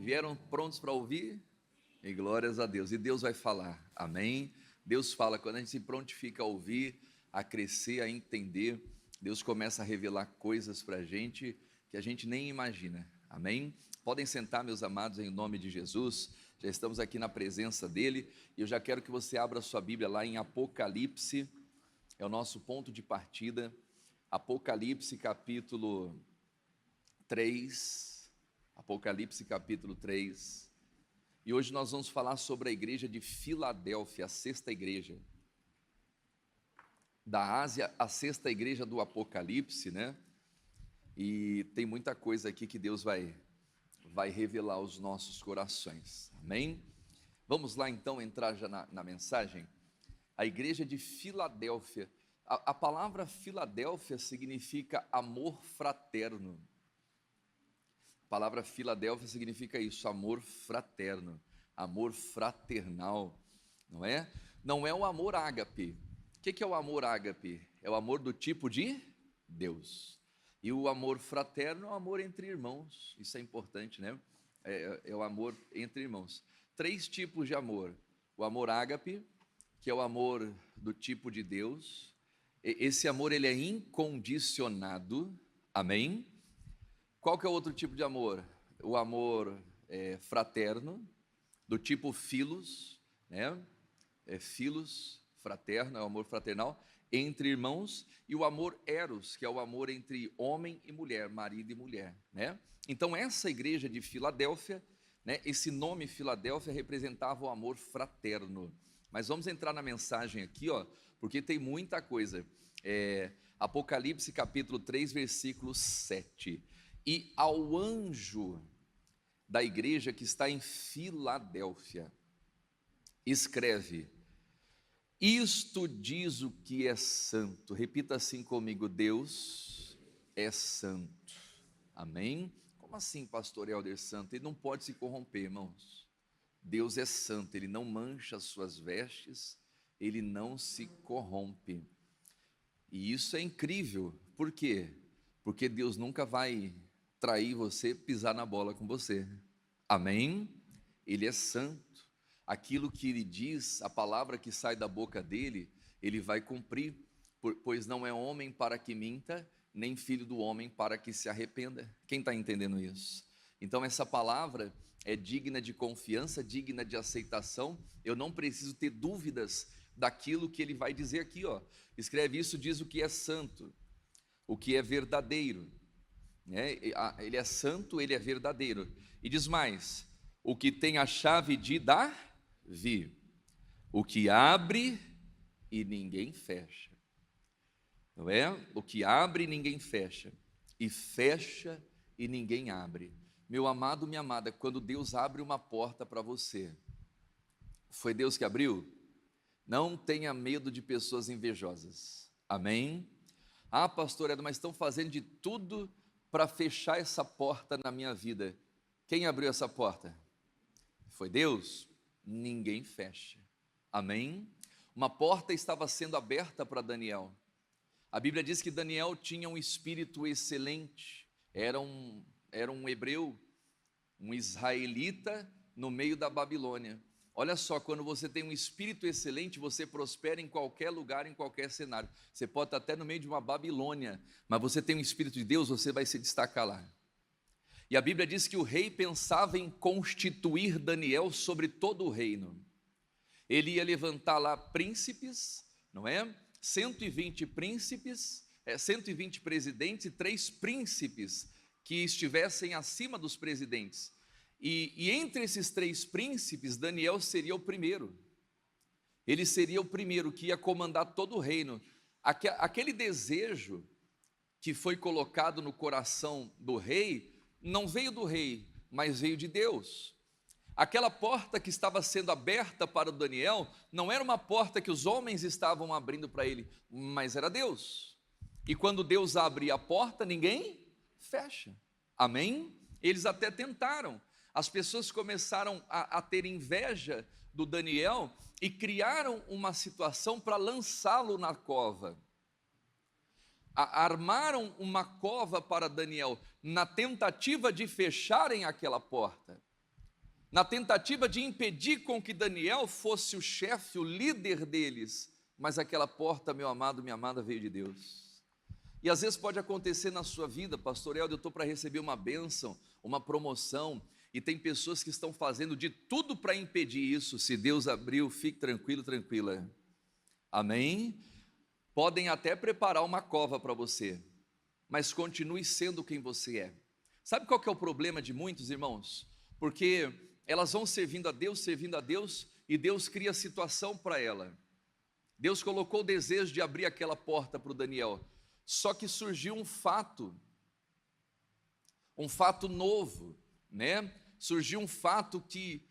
Vieram prontos para ouvir? E glórias a Deus. E Deus vai falar, amém? Deus fala, quando a gente se prontifica a ouvir, a crescer, a entender, Deus começa a revelar coisas para a gente que a gente nem imagina, amém? Podem sentar, meus amados, em nome de Jesus. Já estamos aqui na presença dEle, e eu já quero que você abra a sua Bíblia lá em Apocalipse, é o nosso ponto de partida, Apocalipse capítulo 3, Apocalipse capítulo 3, e hoje nós vamos falar sobre a igreja de Filadélfia, a sexta igreja da Ásia, a sexta igreja do Apocalipse, né? E tem muita coisa aqui que Deus vai revelar aos nossos corações, amém? Vamos lá então entrar já na mensagem. A igreja de Filadélfia, a palavra Filadélfia significa amor fraterno. A palavra Filadélfia significa isso, amor fraterno, amor fraternal, não é? Não é o amor ágape. O que é o amor ágape? É o amor do tipo de Deus. E o amor fraterno é o amor entre irmãos, isso é importante, né? É o amor entre irmãos. Três tipos de amor: o amor ágape, que é o amor do tipo de Deus. Esse amor, ele é incondicionado, amém? Qual que é o outro tipo de amor? O amor fraterno, do tipo filos, né? Filos, fraterno, é o amor fraternal, entre irmãos, e o amor eros, que é o amor entre homem e mulher, marido e mulher, né? Então essa igreja de Filadélfia, né, esse nome Filadélfia representava o amor fraterno. Mas vamos entrar na mensagem aqui, ó, porque tem muita coisa. Apocalipse capítulo 3, versículo 7. E ao anjo da igreja que está em Filadélfia, escreve: isto diz o que é santo. Repita assim comigo: Deus é santo. Amém? Como assim, pastor Helder, santo? Ele não pode se corromper, irmãos. Deus é santo, ele não mancha as suas vestes, ele não se corrompe. E isso é incrível. Por quê? Porque Deus nunca vai trair você, pisar na bola com você. Amém? Ele é santo. Aquilo que ele diz, a palavra que sai da boca dele, ele vai cumprir, pois não é homem para que minta, nem filho do homem para que se arrependa. Quem está entendendo isso? Então essa palavra é digna de confiança, digna de aceitação. Eu não preciso ter dúvidas daquilo que ele vai dizer aqui, ó. Escreve: isso diz o que é santo, o que é verdadeiro, né? Ele é santo, ele é verdadeiro. E diz mais: o que tem a chave de Davi, o que abre e ninguém fecha, não é? O que abre e ninguém fecha, e fecha e ninguém abre. Meu amado, minha amada, quando Deus abre uma porta para você, foi Deus que abriu? Não tenha medo de pessoas invejosas, amém? Ah, pastor Edu, mas estão fazendo de tudo para fechar essa porta na minha vida. Quem abriu essa porta? Foi Deus? Ninguém fecha, amém? Uma porta estava sendo aberta para Daniel. A Bíblia diz que Daniel tinha um espírito excelente, era um hebreu, um israelita no meio da Babilônia. Olha só, quando você tem um espírito excelente, você prospera em qualquer lugar, em qualquer cenário. Você pode estar até no meio de uma Babilônia, mas você tem um espírito de Deus, você vai se destacar lá. E a Bíblia diz que o rei pensava em constituir Daniel sobre todo o reino. Ele ia levantar lá príncipes, não é? 120 príncipes, 120 presidentes e 3 príncipes que estivessem acima dos presidentes. E entre esses 3 príncipes, Daniel seria o primeiro. Ele seria o primeiro que ia comandar todo o reino. Aquele desejo que foi colocado no coração do rei, não veio do rei, mas veio de Deus. Aquela porta que estava sendo aberta para o Daniel, não era uma porta que os homens estavam abrindo para ele, mas era Deus. E quando Deus abre a porta, ninguém fecha, amém? Eles até tentaram. As pessoas começaram a ter inveja do Daniel e criaram uma situação para lançá-lo na cova. Armaram uma cova para Daniel, na tentativa de fecharem aquela porta. na tentativa de impedir com que Daniel fosse o chefe, o líder deles, mas aquela porta, meu amado, minha amada, veio de Deus. E às vezes pode acontecer na sua vida, pastor Helder, eu estou para receber uma bênção, uma promoção, e tem pessoas que estão fazendo de tudo para impedir isso. Se Deus abriu, fique tranquilo, tranquila. Amém? Podem até preparar uma cova para você, mas continue sendo quem você é. Sabe qual que é o problema de muitos, irmãos? Porque elas vão servindo a Deus, e Deus cria situação para ela. Deus colocou o desejo de abrir aquela porta para o Daniel, só que surgiu um fato novo, né? Surgiu um fato que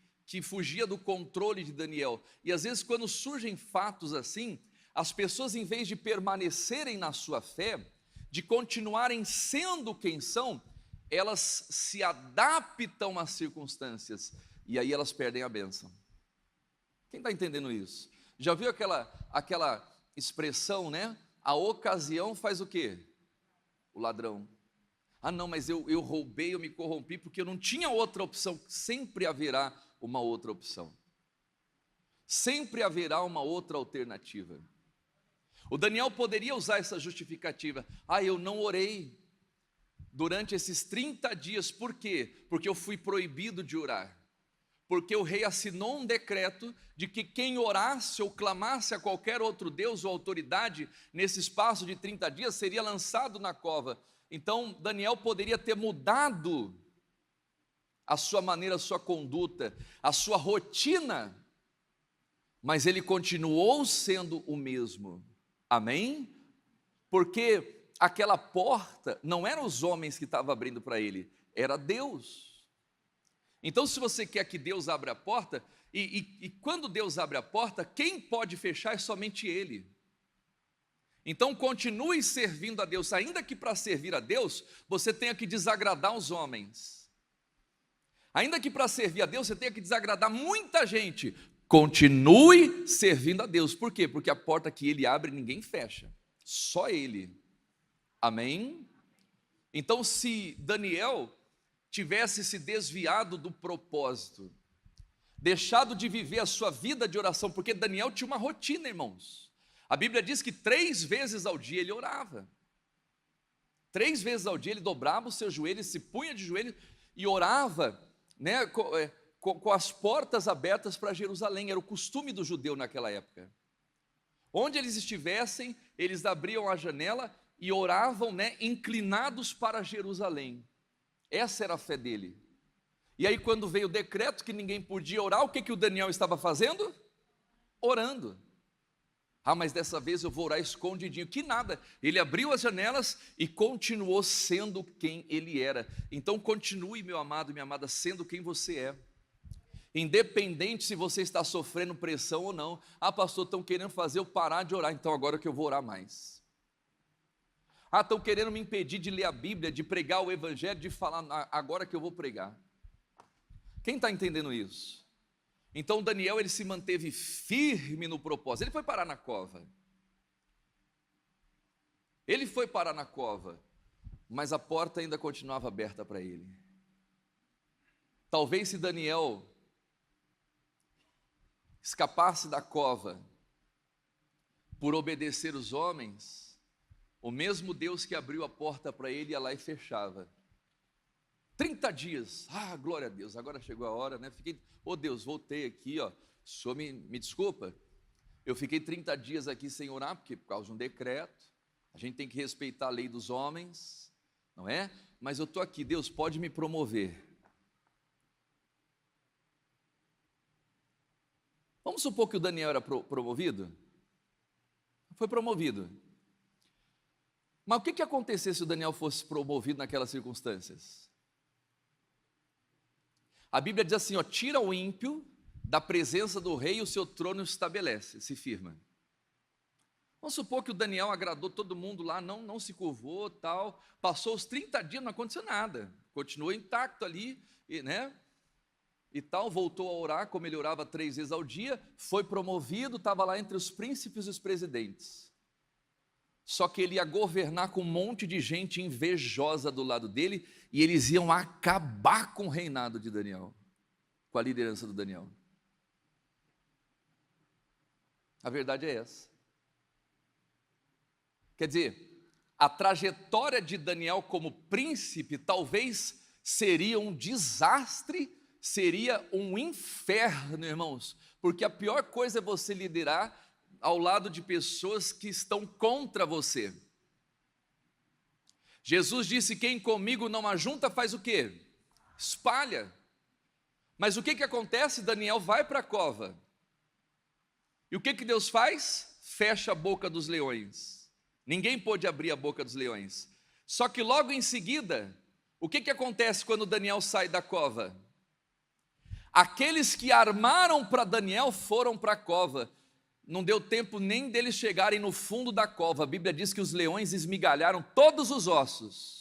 fugia do controle de Daniel. E às vezes, quando surgem fatos assim, as pessoas, em vez de permanecerem na sua fé, de continuarem sendo quem são, elas se adaptam às circunstâncias, e aí elas perdem a bênção. Quem está entendendo isso? Já viu aquela expressão, né? A ocasião faz o quê? O ladrão. Ah não, mas eu roubei, eu me corrompi, porque eu não tinha outra opção. Sempre haverá uma outra opção. Sempre haverá uma outra alternativa. O Daniel poderia usar essa justificativa. Ah, eu não orei durante esses 30 dias, por quê? Porque eu fui proibido de orar. Porque o rei assinou um decreto de que quem orasse ou clamasse a qualquer outro Deus ou autoridade nesse espaço de 30 dias seria lançado na cova. Então Daniel poderia ter mudado a sua maneira, a sua conduta, a sua rotina, mas ele continuou sendo o mesmo. Amém? Porque aquela porta não eram os homens que estavam abrindo para ele, era Deus. Então, se você quer que Deus abra a porta, e quando Deus abre a porta, quem pode fechar é somente Ele. Então, continue servindo a Deus, ainda que para servir a Deus, você tenha que desagradar os homens. Ainda que para servir a Deus, você tenha que desagradar muita gente. Continue servindo a Deus. Por quê? Porque a porta que Ele abre, ninguém fecha. Só Ele. Amém? Então, se Daniel tivesse se desviado do propósito, deixado de viver a sua vida de oração, porque Daniel tinha uma rotina, irmãos. A Bíblia diz que 3 vezes ao dia ele orava. 3 vezes ao dia ele dobrava os seus joelhos, se punha de joelhos e orava, né, com as portas abertas para Jerusalém. Era o costume do judeu naquela época. Onde eles estivessem, eles abriam a janela e oravam, né, inclinados para Jerusalém. Essa era a fé dele. E aí, quando veio o decreto que ninguém podia orar, o que o Daniel estava fazendo? Orando. Ah, mas dessa vez eu vou orar escondidinho. Que nada, ele abriu as janelas e continuou sendo quem ele era. Então continue, meu amado e minha amada, sendo quem você é. Independente se você está sofrendo pressão ou não. Ah, pastor, estão querendo fazer eu parar de orar, então agora que eu vou orar mais. Ah, estão querendo me impedir de ler a Bíblia, de pregar o Evangelho, de falar, agora que eu vou pregar. Quem está entendendo isso? Então Daniel, ele se manteve firme no propósito. Ele foi parar na cova. Ele foi parar na cova, mas a porta ainda continuava aberta para ele. Talvez se Daniel escapasse da cova por obedecer os homens, o mesmo Deus que abriu a porta para ele ia lá e fechava. 30 dias, glória a Deus, agora chegou a hora, né? Deus, voltei aqui, ó. O senhor me desculpa, eu fiquei 30 dias aqui sem orar, porque por causa de um decreto, a gente tem que respeitar a lei dos homens, não é? Mas eu estou aqui, Deus, pode me promover. Vamos supor que o Daniel era promovido? Foi promovido. Mas o que acontecia se o Daniel fosse promovido naquelas circunstâncias? A Bíblia diz assim, ó, tira o ímpio da presença do rei e o seu trono estabelece, se firma. Vamos supor que o Daniel agradou todo mundo lá, não se curvou, tal, passou os 30 dias, não aconteceu nada, continuou intacto ali, né? E tal, voltou a orar, como ele orava 3 vezes ao dia, foi promovido, estava lá entre os príncipes e os presidentes. Só que ele ia governar com um monte de gente invejosa do lado dele, e eles iam acabar com o reinado de Daniel. com a liderança do Daniel. A verdade é essa. Quer dizer, a trajetória de Daniel como príncipe talvez seria um desastre, seria um inferno, irmãos, porque a pior coisa é você liderar ao lado de pessoas que estão contra você. Jesus disse: quem comigo não ajunta faz o quê? Espalha. Mas o que acontece? Daniel vai para a cova. E o que Deus faz? Fecha a boca dos leões. Ninguém pôde abrir a boca dos leões. Só que logo em seguida, o que acontece quando Daniel sai da cova? Aqueles que armaram para Daniel foram para a cova. Não deu tempo nem deles chegarem no fundo da cova. A Bíblia diz que os leões esmigalharam todos os ossos.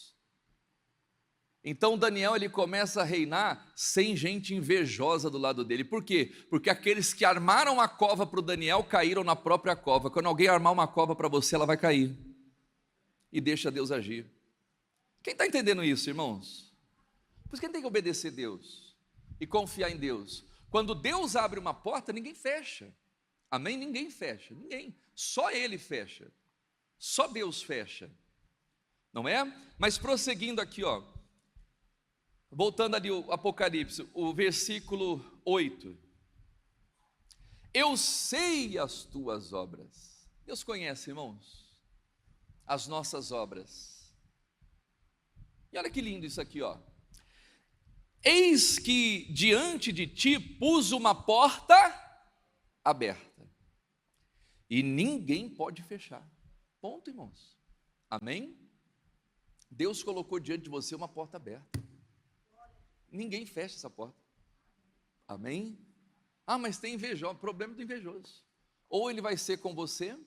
Então Daniel, ele começa a reinar sem gente invejosa do lado dele. Por quê? Porque aqueles que armaram a cova para o Daniel caíram na própria cova. Quando alguém armar uma cova para você, ela vai cair. E deixa Deus agir. Quem está entendendo isso, irmãos? Por isso que a gente tem que obedecer a Deus e confiar em Deus. Quando Deus abre uma porta, ninguém fecha. Amém? Ninguém fecha, ninguém. Só Ele fecha. Só Deus fecha. Não é? Mas prosseguindo aqui, ó. Voltando ali o Apocalipse, o versículo 8. Eu sei as tuas obras. Deus conhece, irmãos, as nossas obras. E olha que lindo isso aqui, ó. Eis que diante de ti pus uma porta aberta, e ninguém pode fechar. Ponto, irmãos. Amém? Deus colocou diante de você uma porta aberta. Ninguém fecha essa porta. Amém? Ah, mas tem invejoso, problema do invejoso. Ou ele vai ser com você,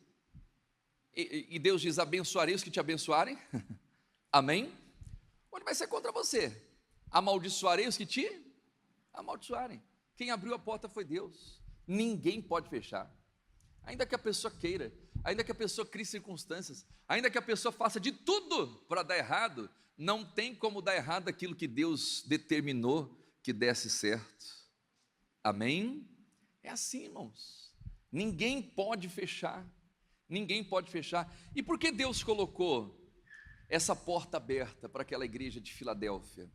e Deus diz: abençoarei os que te abençoarem. Amém? Ou ele vai ser contra você. Amaldiçoarei os que te amaldiçoarem. Quem abriu a porta foi Deus. Ninguém pode fechar. Ainda que a pessoa queira, ainda que a pessoa crie circunstâncias, ainda que a pessoa faça de tudo para dar errado, não tem como dar errado aquilo que Deus determinou que desse certo. Amém? É assim, irmãos. Ninguém pode fechar. Ninguém pode fechar. E por que Deus colocou essa porta aberta para aquela igreja de Filadélfia?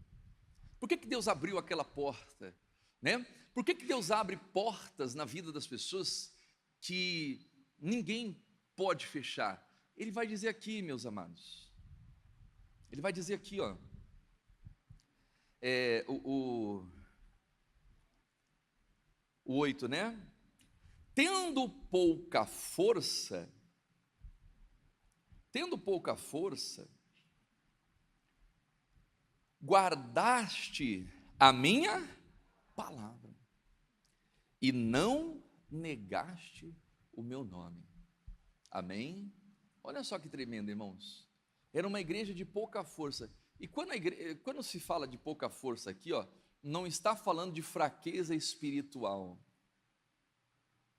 Por que Deus abriu aquela porta? Né? Por que Deus abre portas na vida das pessoas que ninguém pode fechar? Ele vai dizer aqui, meus amados. Ele vai dizer aqui, ó, o 8, né? Tendo pouca força, guardaste a minha palavra e não negaste o meu nome. Amém? Olha só que tremendo, irmãos. Era uma igreja de pouca força. E quando se fala de pouca força aqui, ó, não está falando de fraqueza espiritual.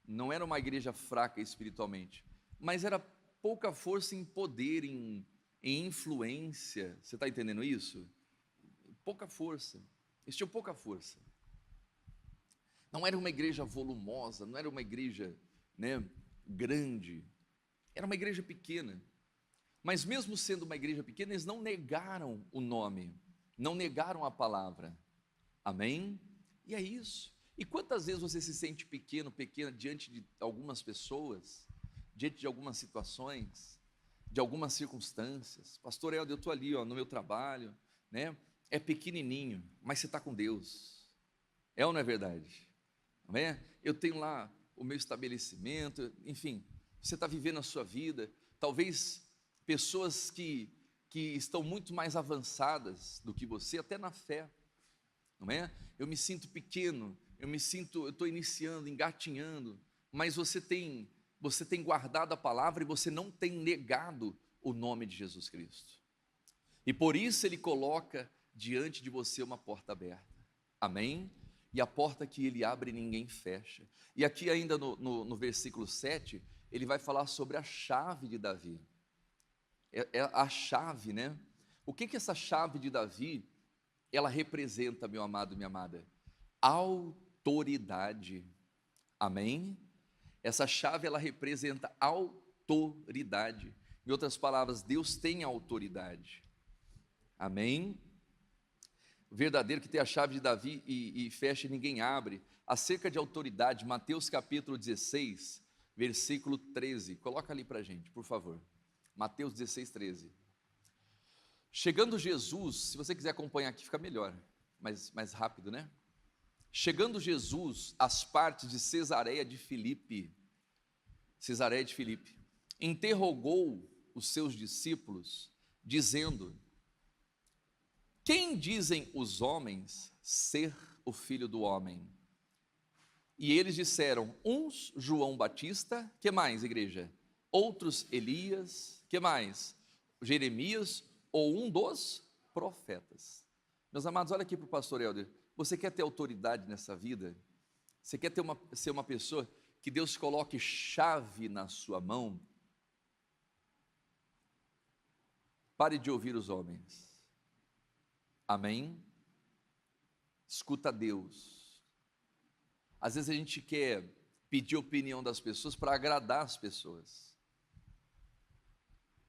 Não era uma igreja fraca espiritualmente, mas era pouca força em poder, em influência. Você está entendendo isso? Pouca força. Eles tinham pouca força. Não era uma igreja volumosa, não era uma igreja, né, grande. Era uma igreja pequena. Mas mesmo sendo uma igreja pequena, eles não negaram o nome, não negaram a palavra. Amém? E é isso. E quantas vezes você se sente pequena diante de algumas pessoas, diante de algumas situações, de algumas circunstâncias? Pastor Helder, eu estou ali, ó, no meu trabalho, né? É pequenininho, mas você está com Deus. É ou não é verdade? Amém? Eu tenho lá o meu estabelecimento, enfim, você está vivendo a sua vida, talvez pessoas que estão muito mais avançadas do que você, até na fé, não é? Eu me sinto pequeno, eu estou iniciando, engatinhando, mas você tem guardado a palavra e você não tem negado o nome de Jesus Cristo. E por isso Ele coloca diante de você uma porta aberta. Amém? E a porta que Ele abre, ninguém fecha. E aqui ainda no versículo 7, Ele vai falar sobre a chave de Davi. É a chave, né? O que essa chave de Davi, ela representa, meu amado, minha amada? autoridade. Amém? Essa chave, ela representa autoridade. Em outras palavras, Deus tem autoridade. Amém? O verdadeiro que tem a chave de Davi e fecha e ninguém abre. Acerca de autoridade, Mateus capítulo 16, versículo 13. Coloca ali para a gente, por favor. Mateus 16, 13. Chegando Jesus, se você quiser acompanhar aqui, fica melhor, mais rápido, né? Chegando Jesus às partes de Cesareia de Filipe, interrogou os seus discípulos, dizendo: quem dizem os homens ser o Filho do Homem? E eles disseram, uns João Batista, que mais, igreja? Outros Elias, que mais? Jeremias, ou um dos profetas. Meus amados, olha aqui para o pastor Helder. Você quer ter autoridade nessa vida? Você quer ser uma pessoa que Deus coloque chave na sua mão? Pare de ouvir os homens. Amém? Escuta Deus. Às vezes a gente quer pedir opinião das pessoas para agradar as pessoas.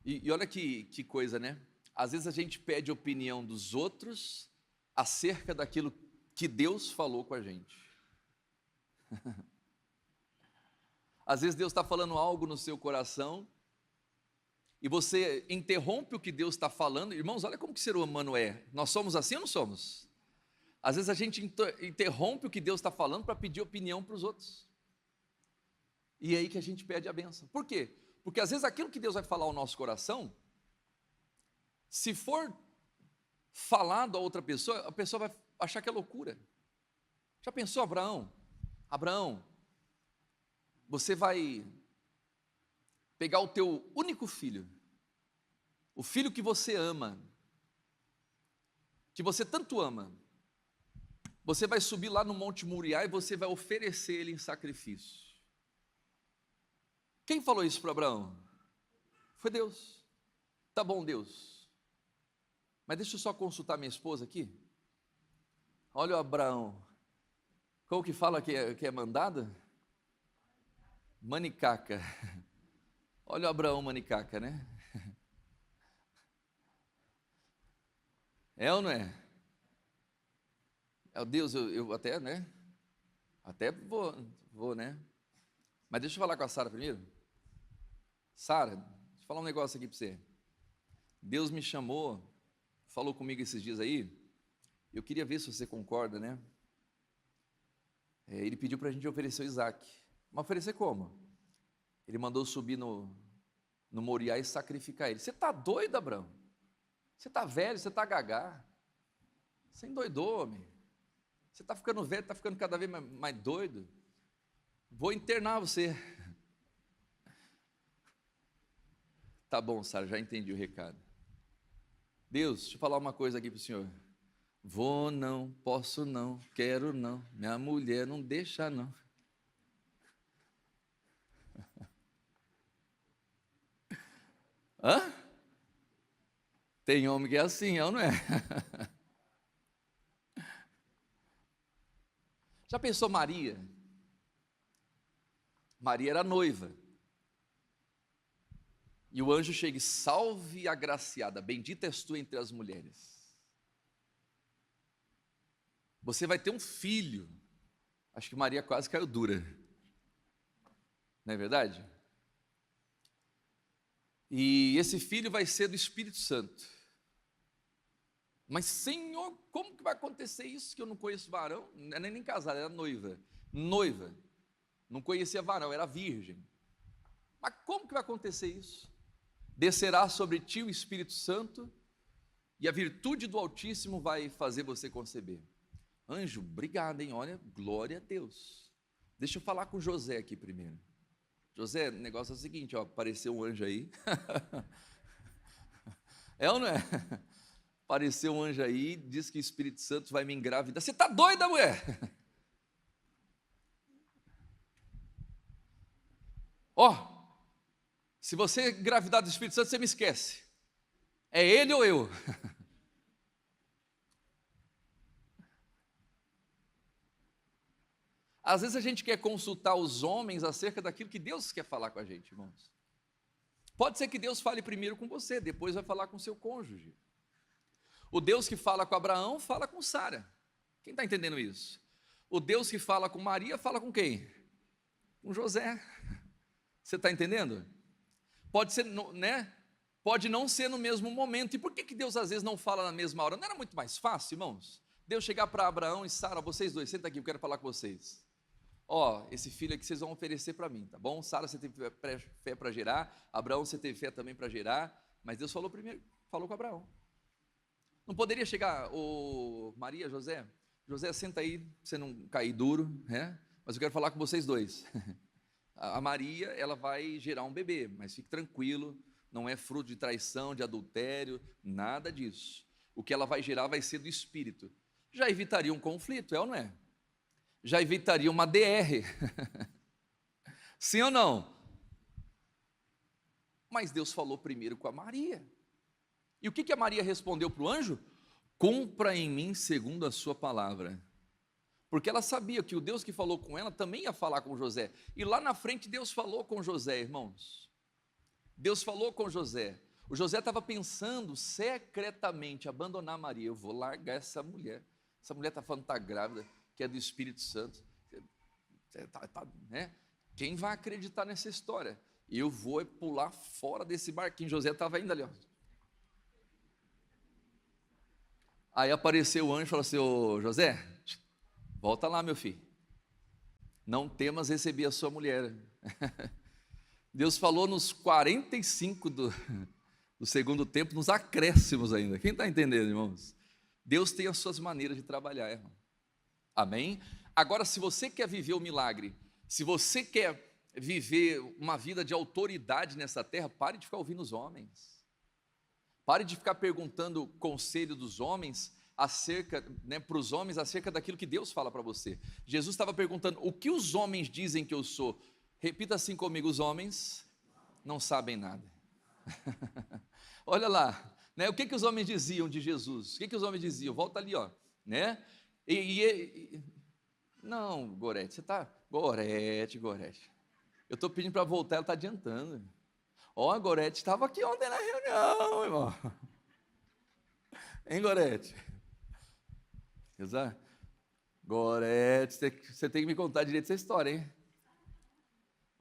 E olha que coisa, né? Às vezes a gente pede opinião dos outros acerca daquilo que Deus falou com a gente. Às vezes Deus está falando algo no seu coração e você interrompe o que Deus está falando. Irmãos, olha como que o ser humano é. Nós somos assim ou não somos? Às vezes a gente interrompe o que Deus está falando para pedir opinião para os outros. E é aí que a gente pede a bênção. Por quê? Porque às vezes aquilo que Deus vai falar ao nosso coração, se for falado a outra pessoa, a pessoa vai achar que é loucura. Já pensou, Abraão? Abraão, você vai pegar o teu único filho, o filho que você ama, que você tanto ama, você vai subir lá no Monte Moriá e você vai oferecer ele em sacrifício. Quem falou isso para Abraão? Foi Deus. Tá bom, Deus. Mas deixa eu só consultar minha esposa aqui. Olha o Abraão. Como que fala que é mandado? Manicaca. Olha o Abraão manicaca, né? É ou não é? É o Deus, eu até, né? Até vou, né? Mas deixa eu falar com a Sara primeiro. Sara, deixa eu falar um negócio aqui para você. Deus me chamou, falou comigo esses dias aí. Eu queria ver se você concorda, né? Ele pediu para a gente oferecer o Isaac. Mas oferecer como? Ele mandou subir no Moriá e sacrificar ele. Você está doido, Abraão? Você está velho, você está gagá. Você endoidou, homem. Você está ficando velho, está ficando cada vez mais doido. Vou internar você. Tá bom, Sara, já entendi o recado. Deus, deixa eu falar uma coisa aqui para o senhor. Vou não, posso não, quero não, minha mulher não deixa não. Hã? Tem homem que é assim, não é? Já pensou Maria? Maria era noiva. E o anjo chega e salve a agraciada, bendita és tu entre as mulheres. Você vai ter um filho. Acho que Maria quase caiu dura. Não é verdade? E esse filho vai ser do Espírito Santo. Mas, Senhor, como que vai acontecer isso? Que eu não conheço varão? Não era nem casada, era noiva. Noiva. Não conhecia varão, era virgem. Mas como que vai acontecer isso? Descerá sobre ti o Espírito Santo e a virtude do Altíssimo vai fazer você conceber. Anjo, obrigado, hein? Olha, glória a Deus. Deixa eu falar com José aqui primeiro. José, o negócio é o seguinte, ó, apareceu um anjo aí. É ou não é? Apareceu um anjo aí, diz que o Espírito Santo vai me engravidar. Você está doida, mulher? Ó, se você engravidar do Espírito Santo, você me esquece. É ele ou eu? Às vezes a gente quer consultar os homens acerca daquilo que Deus quer falar com a gente, irmãos. Pode ser que Deus fale primeiro com você, depois vai falar com seu cônjuge. O Deus que fala com Abraão, fala com Sara. Quem está entendendo isso? O Deus que fala com Maria, fala com quem? Com José. Você está entendendo? Pode ser, né? Pode não ser no mesmo momento. E por que Deus às vezes não fala na mesma hora? Não era muito mais fácil, irmãos? Deus chegar para Abraão e Sara, vocês dois, senta aqui, eu quero falar com vocês. Ó, esse filho aqui vocês vão oferecer para mim, tá bom? Sara, você teve fé para gerar, Abraão, você teve fé também para gerar, mas Deus falou primeiro, falou com Abraão. Não poderia chegar, Maria, José, senta aí, pra você não cair duro, né? Mas eu quero falar com vocês dois. A Maria, ela vai gerar um bebê, mas fique tranquilo, não é fruto de traição, de adultério, nada disso. O que ela vai gerar vai ser do Espírito. Já evitaria um conflito, é ou não é? Já evitaria uma DR. Sim ou não? Mas Deus falou primeiro com a Maria. E o que a Maria respondeu para o anjo? Cumpra em mim segundo a sua palavra. Porque ela sabia que o Deus que falou com ela também ia falar com José. E lá na frente Deus falou com José, irmãos. Deus falou com José. O José estava pensando secretamente abandonar Maria. Eu vou largar essa mulher. Essa mulher está falando que está grávida, que é do Espírito Santo. Né? Quem vai acreditar nessa história? Eu vou pular fora desse barquinho. José estava indo ali, ó. Aí apareceu o anjo e falou assim: ô José, volta lá, meu filho. Não temas receber a sua mulher. Deus falou nos 45 do segundo tempo, nos acréscimos ainda. Quem está entendendo, irmãos? Deus tem as suas maneiras de trabalhar, irmão. Amém? Agora, se você quer viver o milagre, se você quer viver uma vida de autoridade nessa terra, pare de ficar ouvindo os homens. Pare de ficar perguntando o conselho dos homens acerca, né, para os homens acerca daquilo que Deus fala para você. Jesus estava perguntando: o que os homens dizem que eu sou? Repita assim comigo: os homens não sabem nada. Olha lá, né, o que os homens diziam de Jesus? O que os homens diziam? Volta ali, ó, né? Não, Gorete, você está... Gorete. Eu estou pedindo para voltar, ela está adiantando. Ó, a Gorete estava aqui ontem na reunião, irmão. Hein, Gorete? Exato. Gorete, você tem que me contar direito essa história, hein?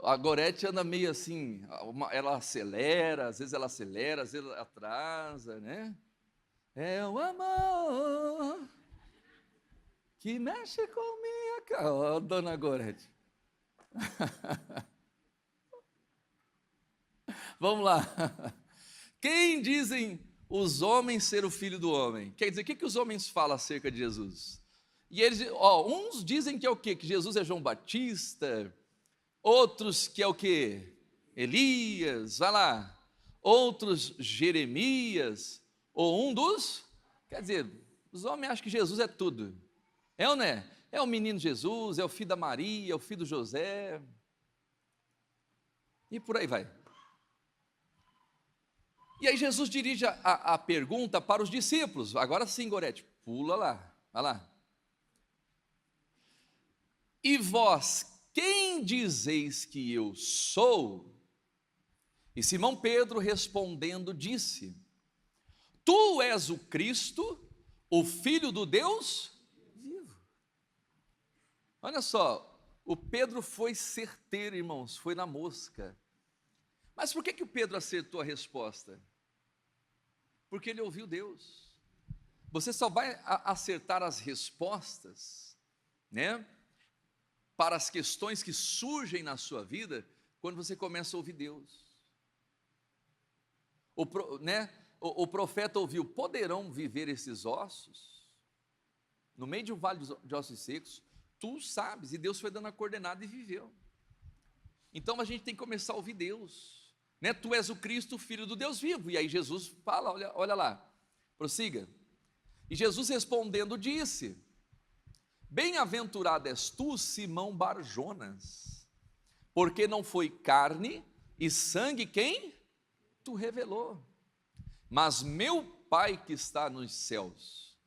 A Gorete anda meio assim, ela acelera, às vezes ela atrasa, né? É o amor que mexe com minha cara. Ó, dona Gorete. Vamos lá. Quem dizem os homens ser o filho do homem? Quer dizer, o que os homens falam acerca de Jesus? E eles, uns dizem que é o quê? Que Jesus é João Batista. Outros que é o quê? Elias, vai lá. Outros Jeremias. Ou um dos... Quer dizer, os homens acham que Jesus é tudo. É ou não é? É o menino Jesus, é o filho da Maria, é o filho do José. E por aí vai. E aí Jesus dirige a pergunta para os discípulos. Agora sim, Gorete, pula lá, vai lá. E vós, quem dizeis que eu sou? E Simão Pedro respondendo disse: Tu és o Cristo, o Filho do Deus vivo. Olha só, o Pedro foi certeiro, irmãos, foi na mosca. Mas por que o Pedro acertou a resposta? Porque ele ouviu Deus. Você só vai acertar as respostas, né, para as questões que surgem na sua vida, quando você começa a ouvir Deus. O profeta ouviu: poderão viver esses ossos? No meio de um vale de ossos secos, tu sabes, e Deus foi dando a coordenada e viveu. Então a gente tem que começar a ouvir Deus, né? Tu és o Cristo, Filho do Deus vivo. E aí Jesus fala, olha lá, prossiga. E Jesus respondendo disse: Bem-aventurado és tu, Simão Barjonas, porque não foi carne e sangue quem tu revelou, mas meu Pai que está nos céus.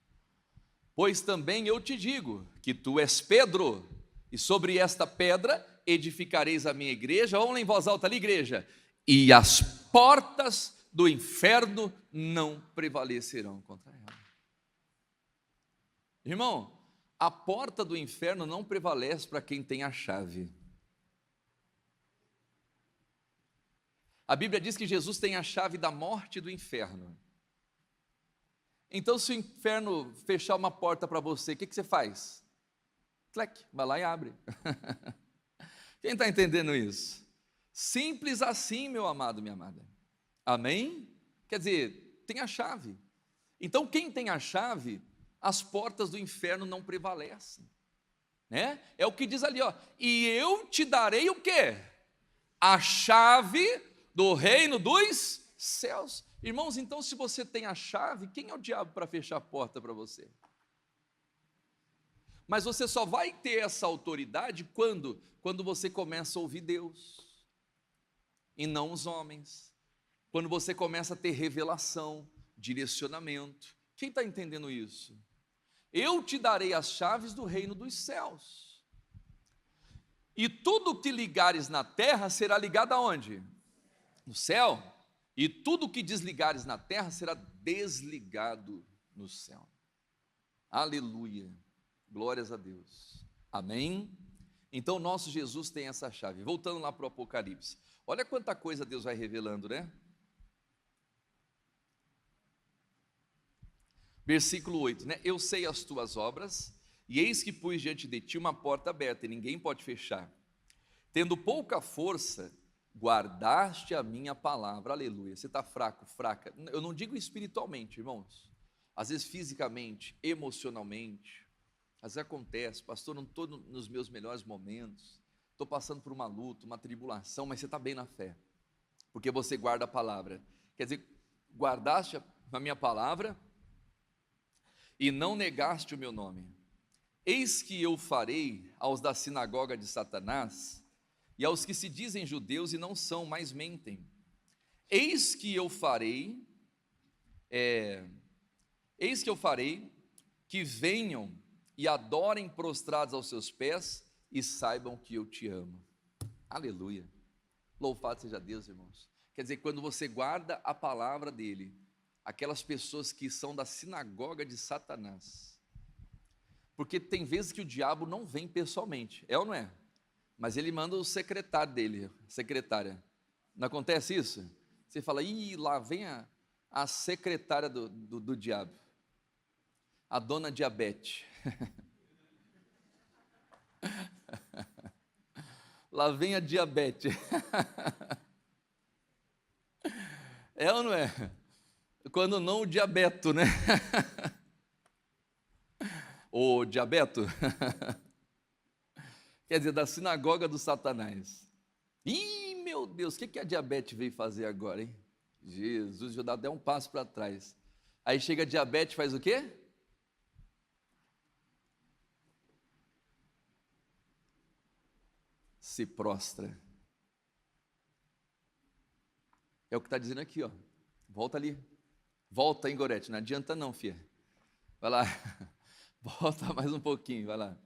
Pois também eu te digo que tu és Pedro, E sobre esta pedra edificareis a minha igreja. Vamos lá em voz alta ali, igreja. E as portas do inferno não prevalecerão contra ela. Irmão, a porta do inferno não prevalece para quem tem a chave. A Bíblia diz que Jesus tem a chave da morte e do inferno. Então, se o inferno fechar uma porta para você, o que você faz? Tlec, vai lá e abre. Quem está entendendo isso? Simples assim, meu amado, minha amada. Amém? Quer dizer, tem a chave. Então, quem tem a chave, as portas do inferno não prevalecem. Né? É o que diz ali, ó. E eu te darei o quê? A chave do reino dos céus. Irmãos, então se você tem a chave, quem é o diabo para fechar a porta para você? Mas você só vai ter essa autoridade quando você começa a ouvir Deus, e não os homens. Quando você começa a ter revelação, direcionamento. Quem está entendendo isso? Eu te darei as chaves do reino dos céus. E tudo que ligares na terra será ligado aonde? No céu. E tudo que desligares na terra será desligado no céu. Aleluia. Glórias a Deus. Amém? Então, nosso Jesus tem essa chave. Voltando lá para o Apocalipse. Olha quanta coisa Deus vai revelando, né? Versículo 8, né? Eu sei as tuas obras, e eis que pus diante de ti uma porta aberta, e ninguém pode fechar. Tendo pouca força, guardaste a minha palavra. Aleluia. Você está fraco, fraca. Eu não digo espiritualmente, irmãos. Às vezes fisicamente, emocionalmente. Às vezes acontece, pastor, não estou nos meus melhores momentos. Estou passando por uma luta, uma tribulação, mas você está bem na fé. Porque você guarda a palavra. Quer dizer, guardaste a minha palavra e não negaste o meu nome. Eis que eu farei aos da sinagoga de Satanás e aos que se dizem judeus e não são, mas mentem. Eis que eu farei que venham e adorem prostrados aos seus pés e saibam que eu te amo. Aleluia. Louvado seja Deus, irmãos. Quer dizer, quando você guarda a palavra dele, aquelas pessoas que são da sinagoga de Satanás, porque tem vezes que o diabo não vem pessoalmente, é ou não é? Mas ele manda o secretário dele, secretária. Não acontece isso? Você fala, ih, lá vem a secretária do diabo, a dona diabetes. Lá vem a diabetes. É ou não é? Quando não, o diabeto, né? O diabeto. Quer dizer, da sinagoga do Satanás. Ih, meu Deus, o que a diabetes veio fazer agora, hein? Jesus, já dá até um passo para trás. Aí chega a diabetes, faz o quê? Se prostra. É o que está dizendo aqui, ó. Volta ali. Volta, hein, Gorete? Não adianta não, filha. Vai lá. Volta mais um pouquinho, vai lá.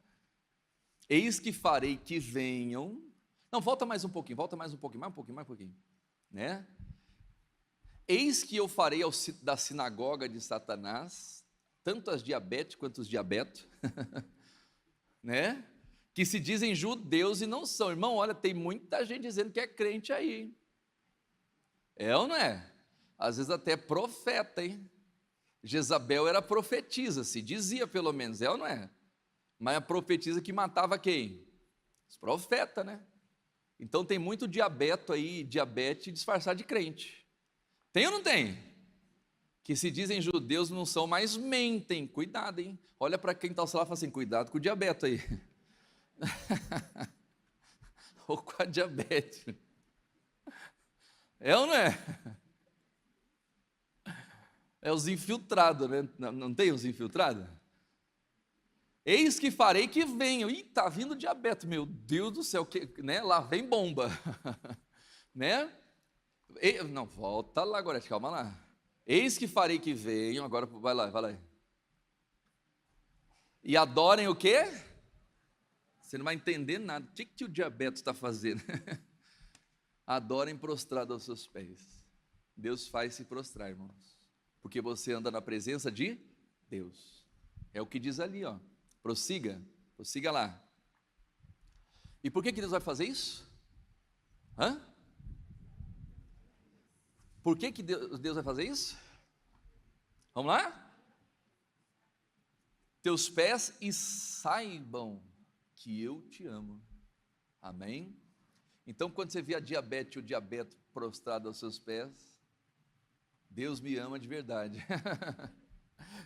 Eis que farei que venham. Não, volta mais um pouquinho, mais um pouquinho. Né? Eis que eu farei da sinagoga de Satanás, tanto as diabetes quanto os diabetos, né? Que se dizem judeus e não são. Irmão, olha, tem muita gente dizendo que é crente aí. É ou não é? Às vezes até profeta, hein? Jezabel era profetisa, se dizia pelo menos, é ou não é? Mas a profetisa que matava quem? Os profetas, né? Então tem muito diabetes disfarçado de crente. Tem ou não tem? Que se dizem judeus não são, mas mentem. Cuidado, hein? Olha para quem está ao seu lado e fala assim, cuidado com o diabetes aí. Ou com a diabetes. É ou não é? É os infiltrados, né? Não tem os infiltrados? Eis que farei que venham. Ih, está vindo diabetes, meu Deus do céu, né? Lá vem bomba. Né? Não, volta lá agora, calma lá. Eis que farei que venham, agora vai lá. E adorem o quê? Você não vai entender nada. O que o diabetes está fazendo? Adorem prostrado aos seus pés. Deus faz se prostrar, irmãos, porque você anda na presença de Deus. É o que diz ali, ó. Prossiga lá. E por que Deus vai fazer isso? Por que Deus vai fazer isso? Vamos lá? Teus pés e saibam que eu te amo. Amém? Então, quando você vê a diabetes, o diabetes prostrado aos seus pés, Deus me ama de verdade.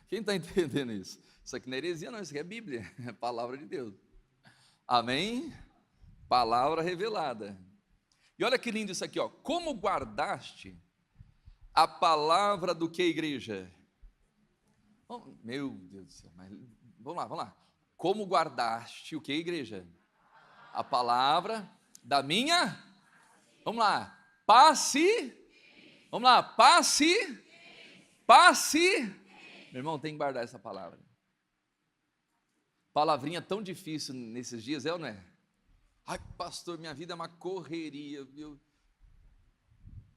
Quem está entendendo isso? Isso aqui não é heresia, não, isso aqui é Bíblia, é palavra de Deus. Amém? Palavra revelada. E olha que lindo isso aqui, ó. Como guardaste a palavra do que, igreja? Oh, meu Deus do céu, mas vamos lá. Como guardaste o que, igreja? A palavra da minha? Vamos lá. Vamos lá. Passe. Meu irmão, tem que guardar essa palavra. Palavrinha tão difícil nesses dias, é ou não é? Ai, pastor, minha vida é uma correria, viu?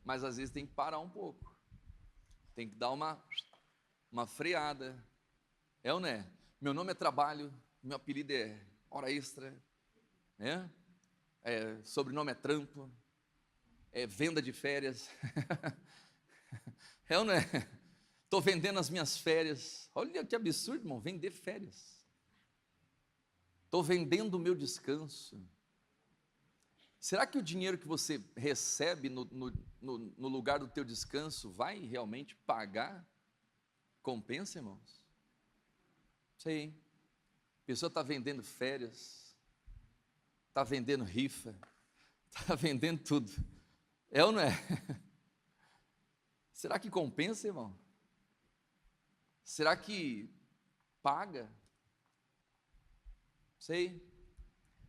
Mas às vezes tem que parar um pouco. Tem que dar uma freada. É ou não é? Meu nome é trabalho, meu apelido é hora extra, né? Sobrenome é trampo, é venda de férias. É ou não é? Estou vendendo as minhas férias. Olha que absurdo, irmão, vender férias. Estou vendendo o meu descanso. Será que o dinheiro que você recebe no lugar do teu descanso vai realmente pagar? Compensa, irmãos? Sei. A pessoa está vendendo férias, está vendendo rifa, está vendendo tudo. É ou não é? Será que compensa, irmão? Será que paga? Sei.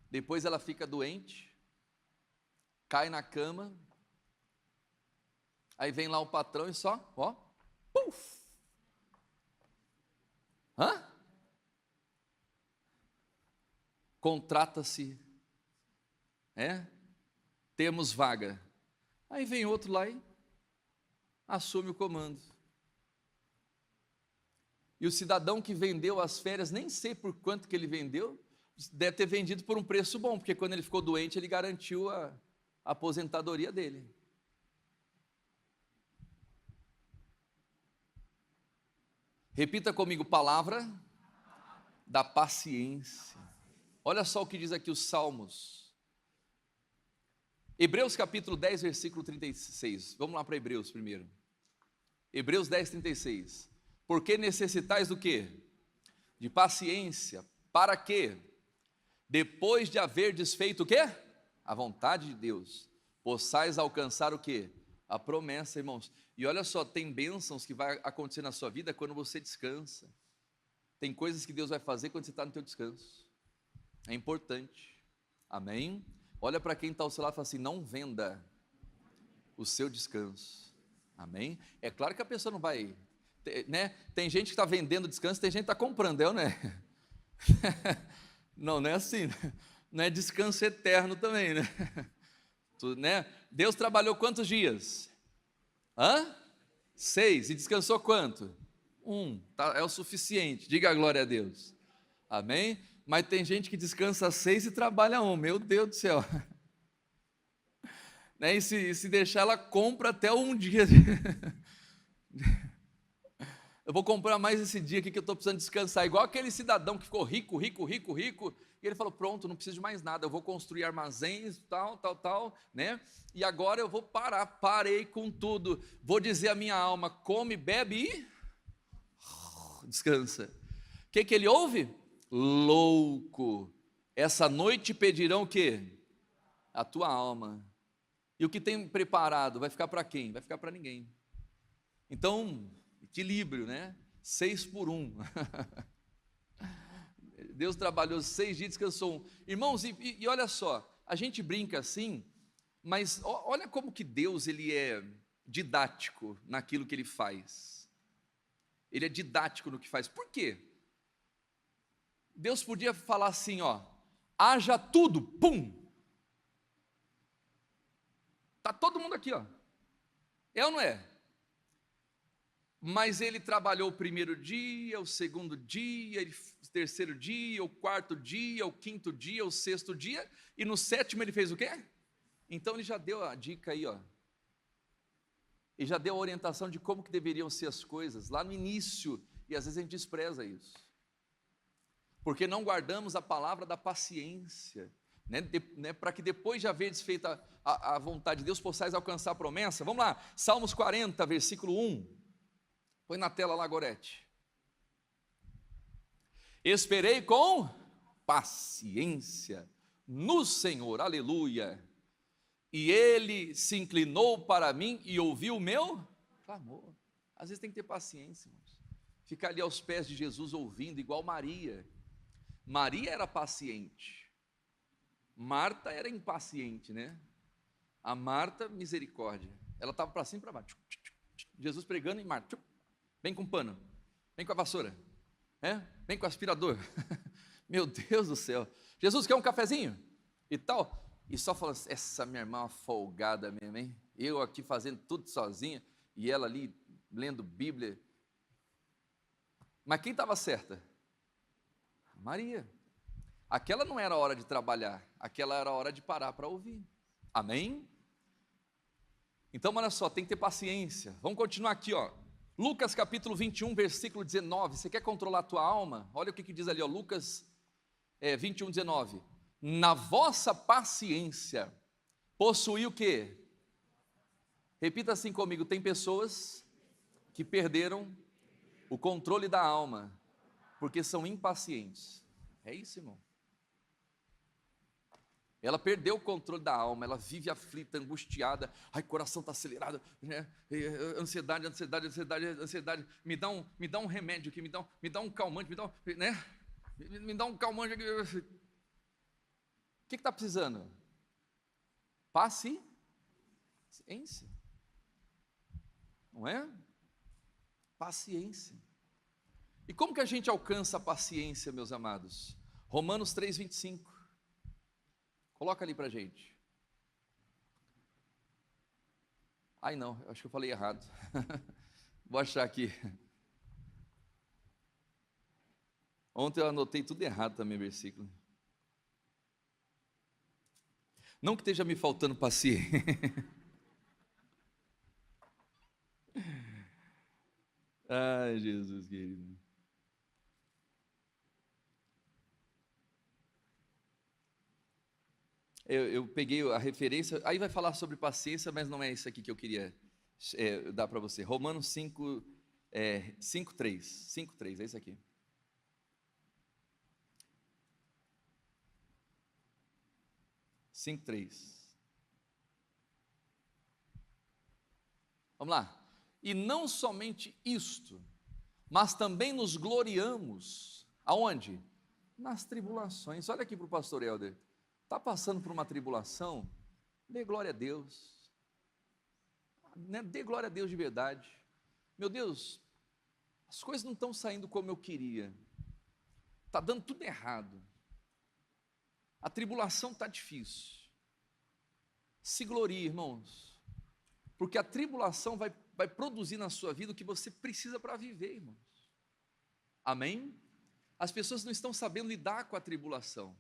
Depois ela fica doente, cai na cama, aí vem lá o patrão e só, ó, puf! Contrata-se, temos vaga. Aí vem outro lá e assume o comando. E o cidadão que vendeu as férias, nem sei por quanto que ele vendeu, deve ter vendido por um preço bom, porque quando ele ficou doente, ele garantiu a aposentadoria dele. Repita comigo, palavra da paciência. Olha só o que diz aqui os Salmos. Hebreus capítulo 10, versículo 36. Vamos lá para Hebreus primeiro. Hebreus 10, 36. Porque necessitais do quê? De paciência, para que, depois de haver desfeito o quê? A vontade de Deus, possais alcançar o quê? A promessa, irmãos. E olha só, tem bênçãos que vai acontecer na sua vida quando você descansa. Tem coisas que Deus vai fazer quando você está no teu descanso. É importante. Amém? Olha para quem está ao seu lado e fala assim, não venda o seu descanso. Amém? É claro que a pessoa não vai, né? Tem gente que está vendendo descanso, tem gente que está comprando, né? Não é assim, não é descanso eterno também, né? Deus trabalhou quantos dias? 6, e descansou quanto? 1, tá, é o suficiente, diga a glória a Deus, amém? Mas tem gente que descansa 6 e trabalha 1, meu Deus do céu, né? E se deixar, ela compra até um dia, eu vou comprar mais esse dia aqui que eu estou precisando descansar, igual aquele cidadão que ficou rico, e ele falou, pronto, não preciso de mais nada, eu vou construir armazéns, tal, né? E agora eu vou parei com tudo, vou dizer à minha alma, come, bebe e descansa. O que ele ouve? Louco, essa noite pedirão o quê? A tua alma. E o que tem preparado, vai ficar para quem? Vai ficar para ninguém. Então, equilíbrio, né? 6 por 1. Deus trabalhou 6 dias, descansou 1. Irmãos, e olha só, a gente brinca assim, mas olha como que Deus, ele é didático naquilo que ele faz. Ele é didático no que faz. Por quê? Deus podia falar assim, ó, haja tudo, pum. Está todo mundo aqui, ó. É ou não é? Mas ele trabalhou o primeiro dia, o segundo dia, o terceiro dia, o quarto dia, o quinto dia, o sexto dia, e no sétimo ele fez o quê? Então ele já deu a dica aí, ó. E já deu a orientação de como que deveriam ser as coisas, lá no início, e às vezes a gente despreza isso. Porque não guardamos a palavra da paciência, né, para que depois de haver desfeita a vontade de Deus, possais alcançar a promessa. Vamos lá, Salmos 40, versículo 1. Põe na tela lá, Gorete. Esperei com paciência no Senhor, aleluia. E Ele se inclinou para mim e ouviu o meu clamor. Às vezes tem que ter paciência, irmãos. Ficar ali aos pés de Jesus ouvindo, igual Maria. Maria era paciente. Marta era impaciente, né? A Marta, misericórdia. Ela estava para cima e para baixo. Jesus pregando e Marta, vem com pano, vem com a vassoura, vem com o aspirador. Meu Deus do céu. Jesus, quer um cafezinho? E tal. E só falando assim, essa minha irmã é uma folgada mesmo, hein? Eu aqui fazendo tudo sozinha, e ela ali lendo Bíblia. Mas quem estava certa? Maria. Aquela não era hora de trabalhar, aquela era hora de parar para ouvir. Amém? Então, olha só, tem que ter paciência. Vamos continuar aqui, ó. Lucas capítulo 21, versículo 19. Você quer controlar a tua alma? Olha o que diz ali, ó, Lucas 21, 19. Na vossa paciência, possui o quê? Repita assim comigo, tem pessoas que perderam o controle da alma, porque são impacientes. É isso, irmão. Ela perdeu o controle da alma, ela vive aflita, angustiada, ai, coração está acelerado, né? Ansiedade, me dá um remédio aqui, me dá um calmante, me dá um calmante aqui. O que está precisando? Paciência, não é? Paciência. E como que a gente alcança a paciência, meus amados? Romanos 3, 25. Coloca ali para a gente. Ai não, acho que eu falei errado. Vou achar aqui. Ontem eu anotei tudo errado também, versículo. Não que esteja me faltando paciência. Ai, Jesus querido. Eu peguei a referência, aí vai falar sobre paciência, mas não é isso aqui que eu queria dar para você. Romanos 5, 5:3, 5:3, é isso aqui. Vamos lá. E não somente isto, mas também nos gloriamos. Aonde? Nas tribulações. Olha aqui para o pastor Helder. Está passando por uma tribulação? Dê glória a Deus. Dê glória a Deus de verdade. Meu Deus, as coisas não estão saindo como eu queria. Está dando tudo errado. A tribulação está difícil. Se glorie, irmãos, porque a tribulação vai produzir na sua vida o que você precisa para viver, irmãos. Amém? As pessoas não estão sabendo lidar com a tribulação.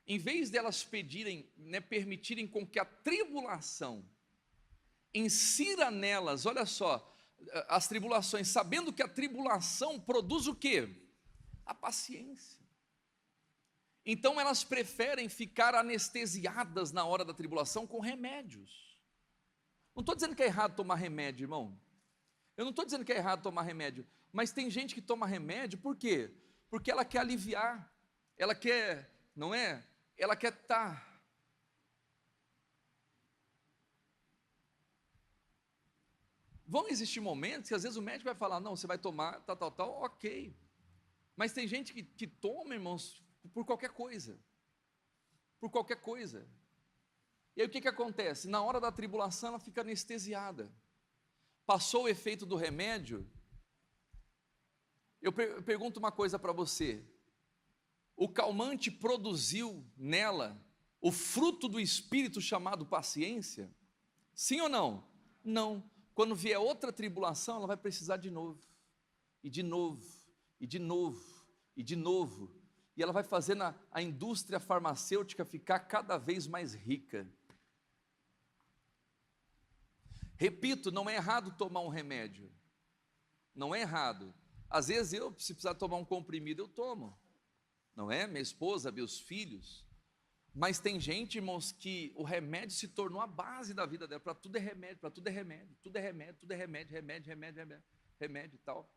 Em vez delas pedirem, permitirem com que a tribulação insira nelas, olha só, as tribulações, sabendo que a tribulação produz o quê? A paciência. Então elas preferem ficar anestesiadas na hora da tribulação com remédios. Não estou dizendo que é errado tomar remédio, irmão. Eu não estou dizendo que é errado tomar remédio, mas tem gente que toma remédio, por quê? Porque ela quer aliviar, ela quer, não é? Ela quer estar. Vão existir momentos que às vezes o médico vai falar, não, você vai tomar tal, ok. Mas tem gente que toma, irmãos, por qualquer coisa. Por qualquer coisa. E aí o que acontece? Na hora da tribulação ela fica anestesiada. Passou o efeito do remédio. Eu pergunto uma coisa para você. o calmante produziu nela o fruto do Espírito chamado paciência? Sim ou não? Não. Quando vier outra tribulação, ela vai precisar de novo, e de novo, e de novo, e de novo. E ela vai fazendo a indústria farmacêutica ficar cada vez mais rica. Repito, não é errado tomar um remédio. Não é errado. Às vezes se precisar tomar um comprimido, eu tomo. Não é? Minha esposa, meus filhos. Mas tem gente, irmãos, que o remédio se tornou a base da vida dela. Para tudo é remédio, para tudo é remédio, tudo é remédio, tudo é remédio, remédio e tal.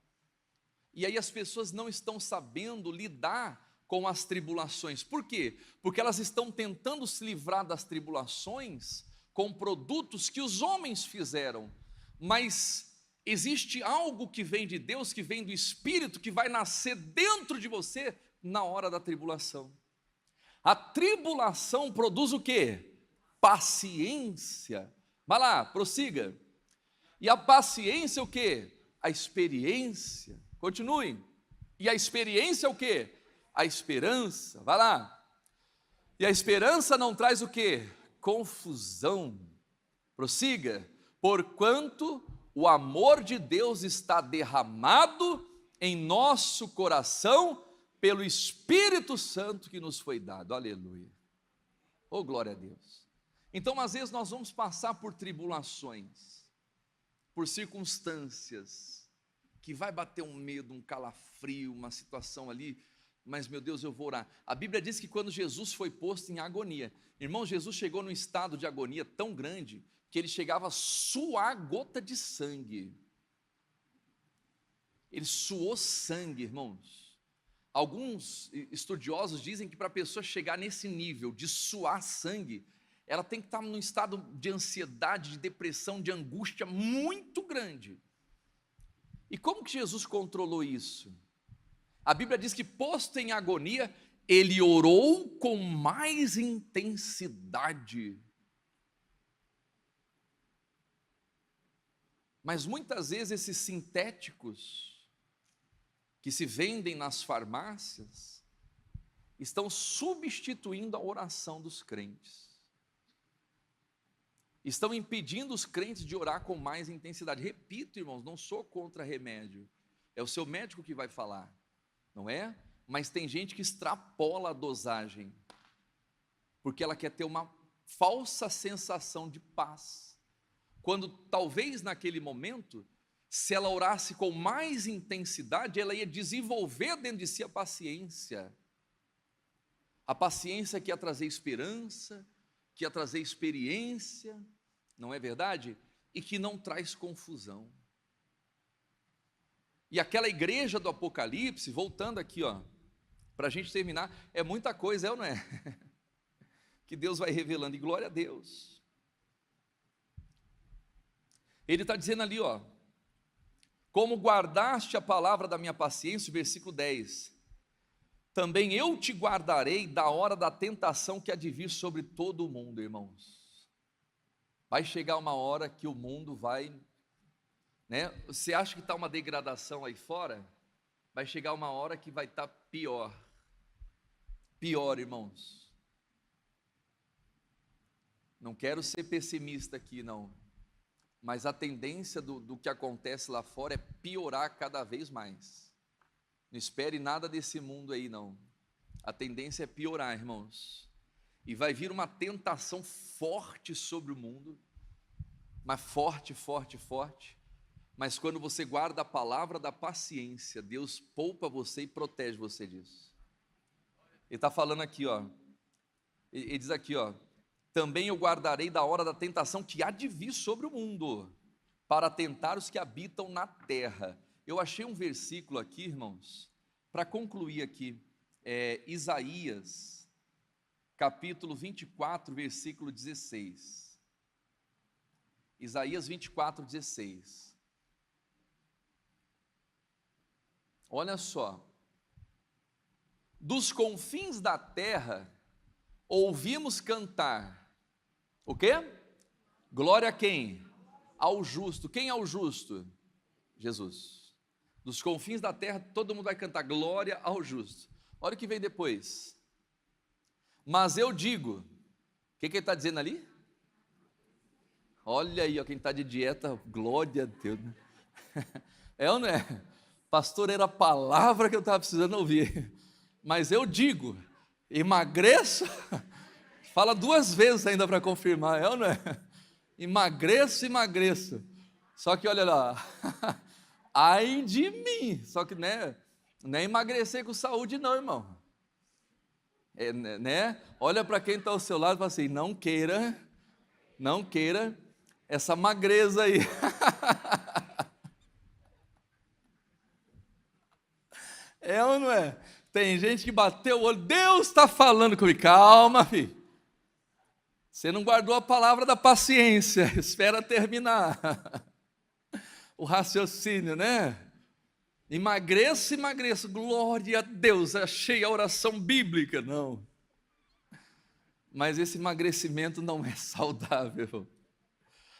E aí as pessoas não estão sabendo lidar com as tribulações. Por quê? Porque elas estão tentando se livrar das tribulações com produtos que os homens fizeram. Mas existe algo que vem de Deus, que vem do Espírito, que vai nascer dentro de você na hora da tribulação. A tribulação produz o quê? Paciência. Vai lá, prossiga. E a paciência é o quê? A experiência. Continue. E a experiência é o quê? A esperança. Vai lá. E a esperança não traz o quê? Confusão. Prossiga. Porquanto o amor de Deus está derramado em nosso coração pelo Espírito Santo que nos foi dado. Aleluia. Oh, glória a Deus. Então, às vezes nós vamos passar por tribulações, por circunstâncias, que vai bater um medo, um calafrio, uma situação ali, mas meu Deus, eu vou orar. A Bíblia diz que quando Jesus foi posto em agonia, irmão, Jesus chegou num estado de agonia tão grande, que ele chegava a suar gota de sangue. Ele suou sangue, irmãos. Alguns estudiosos dizem que para a pessoa chegar nesse nível de suar sangue, ela tem que estar num estado de ansiedade, de depressão, de angústia muito grande. E como que Jesus controlou isso? A Bíblia diz que, posto em agonia, ele orou com mais intensidade. Mas muitas vezes esses sintéticos que se vendem nas farmácias estão substituindo a oração dos crentes. Estão impedindo os crentes de orar com mais intensidade. Repito, irmãos, não sou contra remédio. É o seu médico que vai falar, não é? Mas tem gente que extrapola a dosagem, porque ela quer ter uma falsa sensação de paz. Quando talvez naquele momento, se ela orasse com mais intensidade, ela ia desenvolver dentro de si a paciência. A paciência que ia trazer esperança, que ia trazer experiência, não é verdade? E que não traz confusão. E aquela igreja do Apocalipse, voltando aqui, ó, para a gente terminar, é muita coisa, é ou não é? Que Deus vai revelando, e glória a Deus. Ele está dizendo ali, ó, como guardaste a palavra da minha paciência, versículo 10, também eu te guardarei da hora da tentação que há de vir sobre todo o mundo, irmãos. Vai chegar uma hora que o mundo vai, né? Você acha que está uma degradação aí fora? Vai chegar uma hora que vai estar pior. Pior, irmãos. Não quero ser pessimista aqui, não. Mas a tendência do que acontece lá fora é piorar cada vez mais. Não espere nada desse mundo aí, não. A tendência é piorar, irmãos. E vai vir uma tentação forte sobre o mundo, mas forte, forte, forte. Mas quando você guarda a palavra da paciência, Deus poupa você e protege você disso. Ele está falando aqui, ó. Ele diz aqui, ó. Também eu guardarei da hora da tentação que há de vir sobre o mundo, para tentar os que habitam na terra. Eu achei um versículo aqui, irmãos, para concluir aqui, Isaías, capítulo 24, versículo 16. Isaías 24, 16. Olha só. Dos confins da terra, ouvimos cantar, o quê? Glória a quem? Ao justo. Quem é o justo? Jesus. Dos confins da terra, todo mundo vai cantar glória ao justo. Olha o que vem depois. Mas eu digo, o que ele está dizendo ali? Olha aí, ó, quem está de dieta, glória a Deus. Né? É ou não é? Pastor, era a palavra que eu estava precisando ouvir. Mas eu digo, emagreço, fala 2 vezes ainda para confirmar, é ou não é? Emagreço. Só que olha lá, ai de mim, só que né, não é emagrecer com saúde não, irmão. É, né? Olha para quem está ao seu lado e fala assim, não queira essa magreza aí. É ou não é? Tem gente que bateu o olho, Deus está falando comigo. Calma, filho. Você não guardou a palavra da paciência, espera terminar o raciocínio, né? Emagreço, glória a Deus, achei a oração bíblica. Não. Mas esse emagrecimento não é saudável.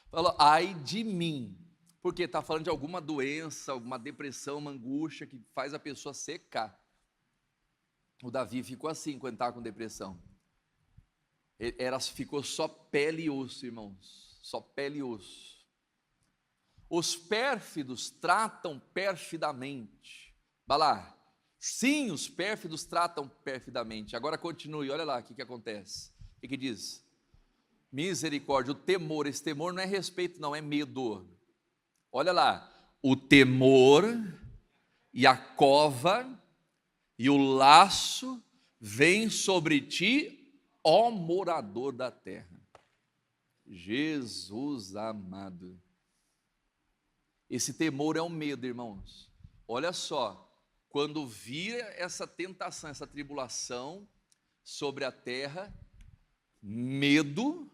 Falou, ai de mim. Porque está falando de alguma doença, alguma depressão, uma angústia que faz a pessoa secar. O Davi ficou assim quando estava com depressão. Ficou só pele e osso, irmãos. Só pele e osso. Os pérfidos tratam perfidamente. Vai lá. Sim, os pérfidos tratam perfidamente. Agora continue, olha lá o que acontece. O que diz? Misericórdia, o temor. Esse temor não é respeito, não, é medo. Olha lá, o temor e a cova e o laço vem sobre ti, ó morador da terra. Jesus amado. Esse temor é um medo, irmãos. Olha só, quando vir essa tentação, essa tribulação sobre a terra, medo,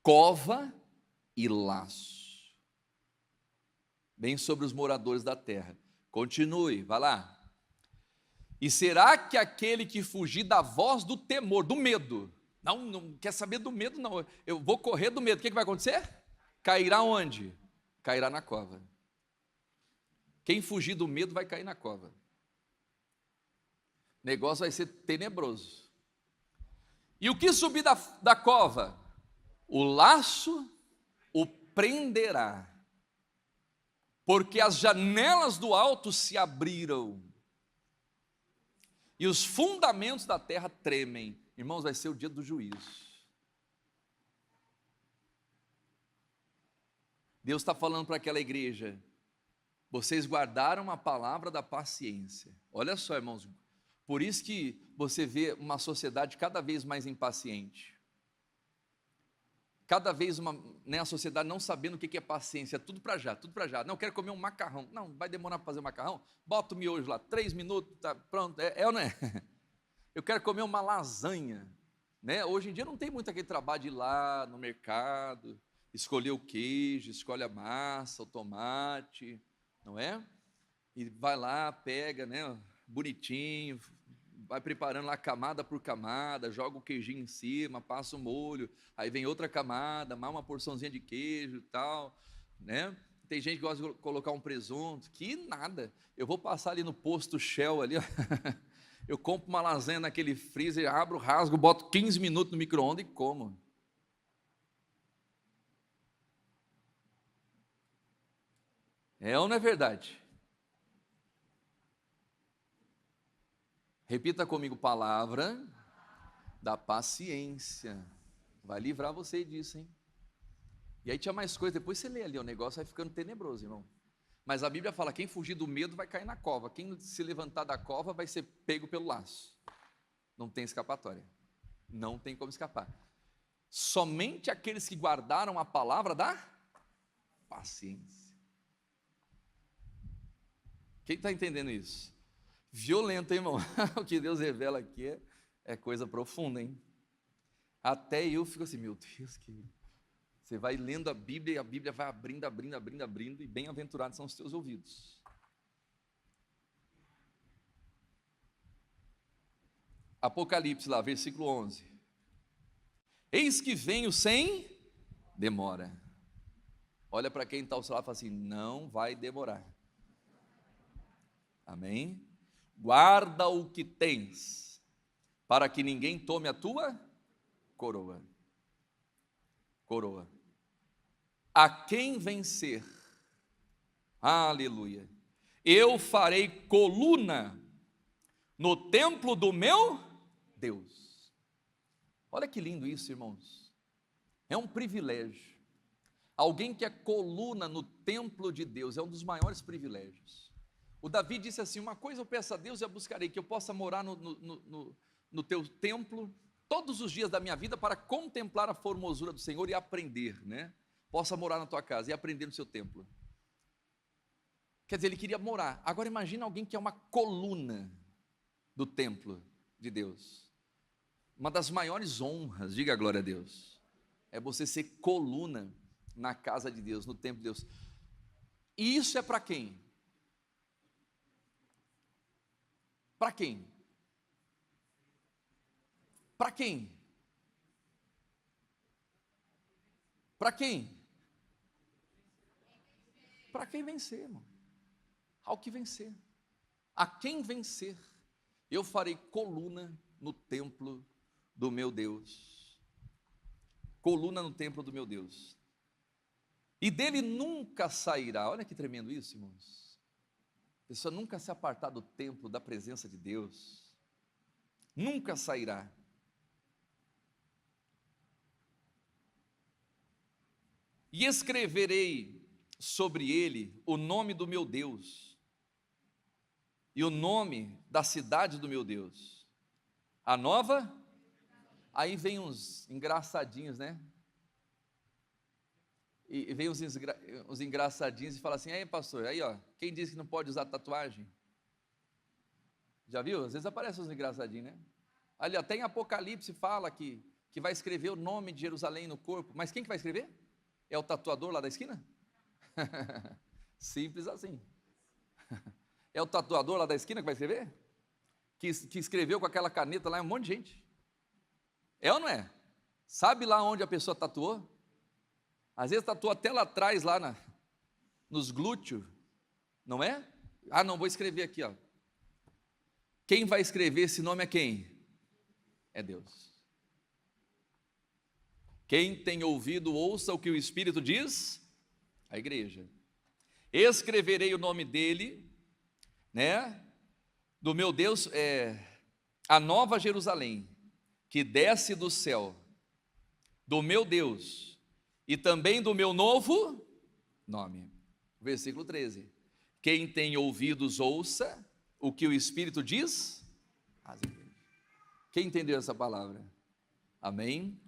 cova e laço. Bem sobre os moradores da terra. Continue, vai lá. E será que aquele que fugir da voz do temor, do medo, não quer saber do medo, não, eu vou correr do medo, o que vai acontecer? Cairá onde? Cairá na cova. Quem fugir do medo vai cair na cova. O negócio vai ser tenebroso. E o que subir da cova? O laço o prenderá. Porque as janelas do alto se abriram e os fundamentos da terra tremem. Irmãos, vai ser o dia do juízo. Deus está falando para aquela igreja, vocês guardaram a palavra da paciência. Olha só, irmãos, por isso que você vê uma sociedade cada vez mais impaciente. Cada vez a sociedade não sabendo o que é paciência, tudo para já. Não, eu quero comer um macarrão. Não, vai demorar para fazer um macarrão? Bota o miojo lá, 3 minutos, tá pronto. É ou não é? Eu quero comer uma lasanha. Né? Hoje em dia não tem muito aquele trabalho de ir lá no mercado, escolher o queijo, escolhe a massa, o tomate, não é? E vai lá, pega, né, bonitinho, vai preparando lá camada por camada, joga o queijinho em cima, passa o molho, aí vem outra camada, mais uma porçãozinha de queijo e tal, né? Tem gente que gosta de colocar um presunto, que nada, eu vou passar ali no posto Shell ali, ó. Eu compro uma lasanha naquele freezer, abro, rasgo, boto 15 minutos no micro-ondas e como. É ou não é verdade? Repita comigo, palavra da paciência. Vai livrar você disso, hein? E aí tinha mais coisa, depois você lê ali, o negócio vai ficando tenebroso, irmão. Mas a Bíblia fala, quem fugir do medo vai cair na cova. Quem se levantar da cova vai ser pego pelo laço. Não tem escapatória. Não tem como escapar. Somente aqueles que guardaram a palavra da paciência. Quem está entendendo isso? Violento, hein, irmão? O que Deus revela aqui é coisa profunda, hein? Até eu fico assim, meu Deus, que... Você vai lendo a Bíblia e a Bíblia vai abrindo, e bem-aventurados são os teus ouvidos. Apocalipse lá, versículo 11. Eis que venho sem demora. Olha para quem está ao seu lado e fala assim, não vai demorar. Amém? guarda o que tens, para que ninguém tome a tua coroa. Coroa. A quem vencer, aleluia, eu farei coluna no templo do meu Deus. Olha que lindo isso, irmãos. É um privilégio. Alguém que é coluna no templo de Deus é um dos maiores privilégios. O Davi disse assim: uma coisa eu peço a Deus e a buscarei, que eu possa morar no teu templo todos os dias da minha vida, para contemplar a formosura do Senhor e aprender, né? Possa morar na tua casa e aprender no seu templo. Quer dizer, ele queria morar. Agora imagina alguém que é uma coluna do templo de Deus. Uma das maiores honras, diga a glória a Deus, é você ser coluna na casa de Deus, no templo de Deus. E isso é para quem? Para quem? Para quem? Para quem? Para quem vencer, irmão. Ao que vencer. A quem vencer, eu farei coluna no templo do meu Deus. Coluna no templo do meu Deus. E dele nunca sairá. Olha que tremendo isso, irmãos. A pessoa nunca se apartar do templo, da presença de Deus. Nunca sairá. E escreverei sobre ele o nome do meu Deus e o nome da cidade do meu Deus, a nova. Aí vem uns engraçadinhos, né? E vem uns engraçadinhos e fala assim: aí pastor, aí ó, quem disse que não pode usar tatuagem? Já viu? Às vezes aparecem uns engraçadinhos, né? Ali até em Apocalipse fala que vai escrever o nome de Jerusalém no corpo, mas quem que vai escrever? É o tatuador lá da esquina? Simples assim. É o tatuador lá da esquina que vai escrever? Que escreveu com aquela caneta lá, um monte de gente. É ou não é? Sabe lá onde a pessoa tatuou? Às vezes tatuou até lá atrás, lá nos glúteos, não é? Ah, não, vou escrever aqui, ó. Quem vai escrever esse nome é quem? É Deus. Quem tem ouvido, ouça o que o Espírito diz à igreja. Escreverei o nome dele, né? Do meu Deus, a nova Jerusalém, que desce do céu, do meu Deus, e também do meu novo nome. Versículo 13. Quem tem ouvidos, ouça o que o Espírito diz às igrejas. Quem entendeu essa palavra? Amém?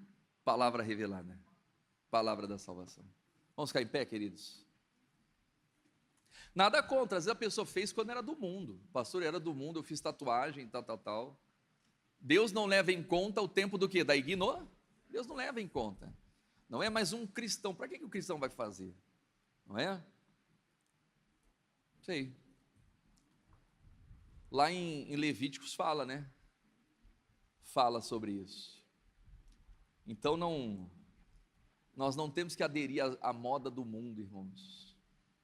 Palavra revelada, palavra da salvação. Vamos ficar em pé, queridos? Nada contra, às vezes a pessoa fez quando era do mundo. Pastor, era do mundo, eu fiz tatuagem, tal. Deus não leva em conta o tempo do quê? Da ignorância? Deus não leva em conta. Não é mais um cristão. Para que o cristão vai fazer? Não é? Sei. Lá em Levíticos fala, né? Fala sobre isso. Então nós não temos que aderir à moda do mundo, irmãos,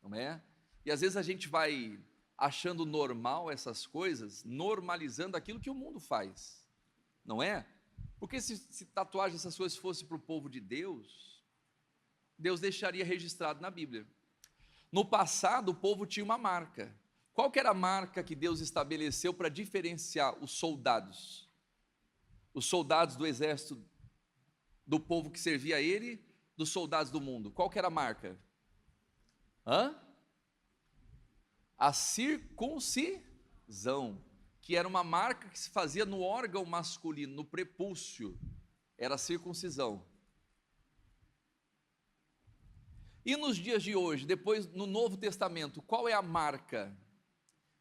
não é? E às vezes a gente vai achando normal essas coisas, normalizando aquilo que o mundo faz, não é? Porque se tatuagem, essas coisas fossem para o povo de Deus, Deus deixaria registrado na Bíblia. No passado o povo tinha uma marca. Qual que era a marca que Deus estabeleceu para diferenciar os soldados do exército do povo que servia a ele, dos soldados do mundo? Qual que era a marca? A circuncisão, que era uma marca que se fazia no órgão masculino, no prepúcio, era a circuncisão. E nos dias de hoje, depois no Novo Testamento, qual é a marca?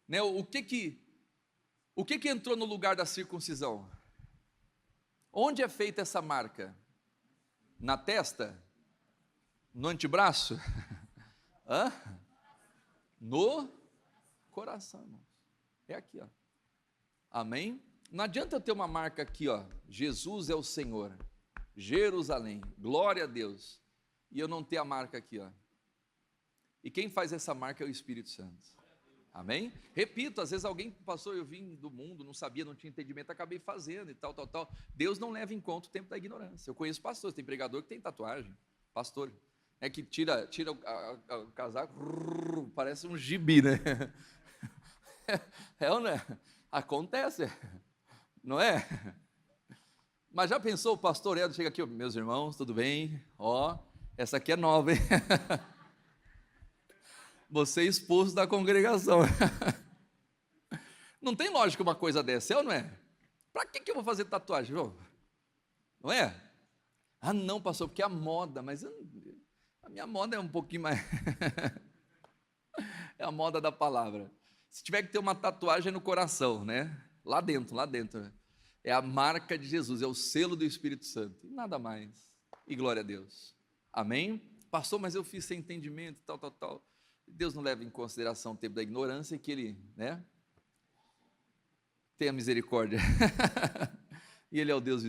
Né, o que entrou no lugar da circuncisão? Onde é feita essa marca? Na testa? No antebraço? No coração, irmãos. É aqui, ó. Amém? Não adianta eu ter uma marca aqui, ó. Jesus é o Senhor. Jerusalém. Glória a Deus. E eu não ter a marca aqui, ó. E quem faz essa marca é o Espírito Santo. Amém? Repito, às vezes alguém passou, eu vim do mundo, não sabia, não tinha entendimento, acabei fazendo e tal. Deus não leva em conta o tempo da ignorância. Eu conheço pastores, tem pregador que tem tatuagem, pastor, é que tira o casaco, parece um gibi, né? É ou não é? Acontece, não é? Mas já pensou, o pastor Edo chega aqui, meus irmãos, tudo bem? Ó, essa aqui é nova, hein? Você é expulso da congregação. Não tem lógica uma coisa dessa, é ou não é? Para que eu vou fazer tatuagem, João? Não é? Ah, não, pastor, porque é a moda, mas a minha moda é um pouquinho mais. É a moda da palavra. Se tiver que ter uma tatuagem no coração, né? Lá dentro. É a marca de Jesus, é o selo do Espírito Santo, e nada mais. E glória a Deus. Amém? Pastor, mas eu fiz sem entendimento, tal. Deus não leva em consideração o tempo da ignorância e que Ele, né? Tenha misericórdia. E Ele é o Deus